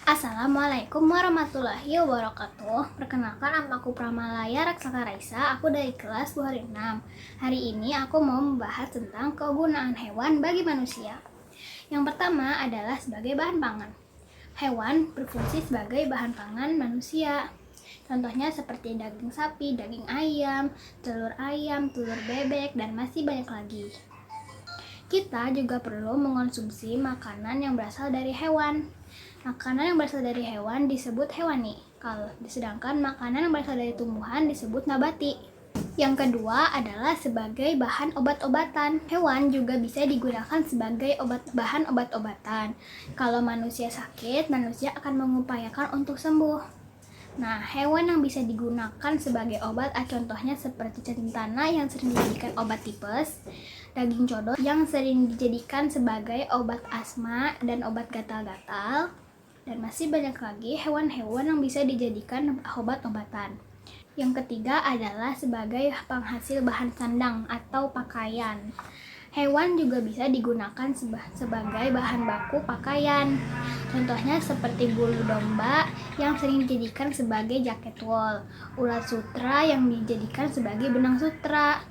Assalamualaikum warahmatullahi wabarakatuh. Perkenalkan, nama aku Pramalaya Raksaka Raisa. Aku dari kelas 26. Hari ini aku mau membahas tentang kegunaan hewan bagi manusia. Yang pertama adalah sebagai bahan pangan. Hewan berfungsi sebagai bahan pangan manusia. Contohnya seperti daging sapi, daging ayam, telur bebek, dan masih banyak lagi. Kita juga perlu mengonsumsi makanan yang berasal dari hewan. Makanan yang berasal dari hewan disebut hewani, sedangkan makanan yang berasal dari tumbuhan disebut nabati. Yang kedua adalah sebagai bahan obat-obatan. Hewan juga bisa digunakan sebagai bahan obat-obatan. Kalau manusia sakit, manusia akan mengupayakan untuk sembuh. Nah, hewan yang bisa digunakan sebagai obat contohnya seperti cacing tanah yang sering dijadikan obat tipes, daging codot yang sering dijadikan sebagai obat asma dan obat gatal-gatal, dan masih banyak lagi hewan-hewan yang bisa dijadikan obat-obatan. Yang ketiga adalah sebagai penghasil bahan sandang atau pakaian. Hewan juga bisa digunakan sebagai bahan baku pakaian. Contohnya seperti bulu domba yang sering dijadikan sebagai jaket wol, ulat sutra yang dijadikan sebagai benang sutra,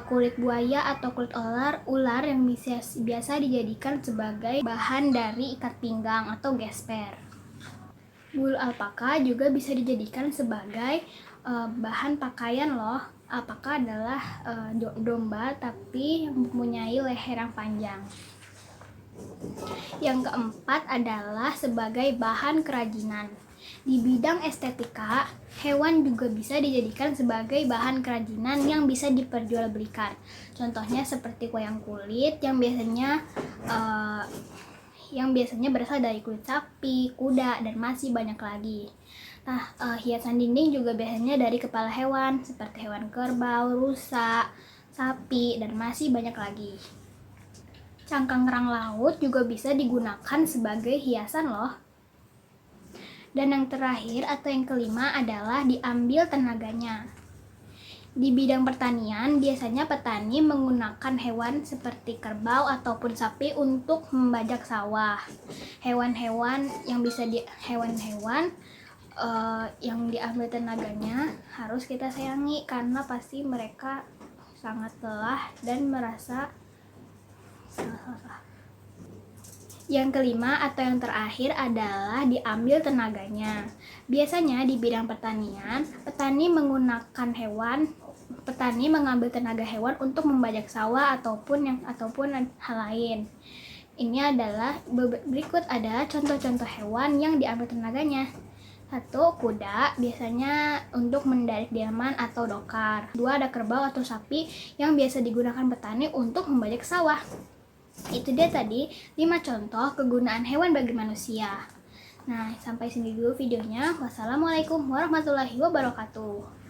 kulit buaya atau kulit ular yang biasa dijadikan sebagai bahan dari ikat pinggang atau gesper. Bulu alpaka juga bisa dijadikan sebagai bahan pakaian loh. Alpaka adalah domba tapi yang mempunyai leher yang panjang. Yang keempat adalah sebagai bahan kerajinan. Di bidang estetika, hewan juga bisa dijadikan sebagai bahan kerajinan yang bisa diperjualbelikan. Contohnya seperti wayang kulit yang biasanya berasal dari kulit sapi, kuda, dan masih banyak lagi. Nah, hiasan dinding juga biasanya dari kepala hewan seperti hewan kerbau, rusa, sapi, dan masih banyak lagi. Cangkang kerang laut juga bisa digunakan sebagai hiasan loh. Dan yang terakhir atau yang kelima adalah diambil tenaganya. Di bidang pertanian, biasanya petani menggunakan hewan seperti kerbau ataupun sapi untuk membajak sawah. Hewan-hewan yang diambil tenaganya harus kita sayangi karena pasti mereka sangat lelah dan merasa salah. Yang kelima atau yang terakhir adalah diambil tenaganya. Biasanya di bidang pertanian, petani mengambil tenaga hewan untuk membajak sawah ataupun hal lain. Berikut adalah contoh-contoh hewan yang diambil tenaganya. 1. Kuda, biasanya untuk menderek delman atau dokar. 2. Ada kerbau atau sapi yang biasa digunakan petani untuk membajak sawah. Itu dia tadi 5 contoh kegunaan hewan bagi manusia. Nah, sampai sini dulu videonya. Wassalamualaikum warahmatullahi wabarakatuh.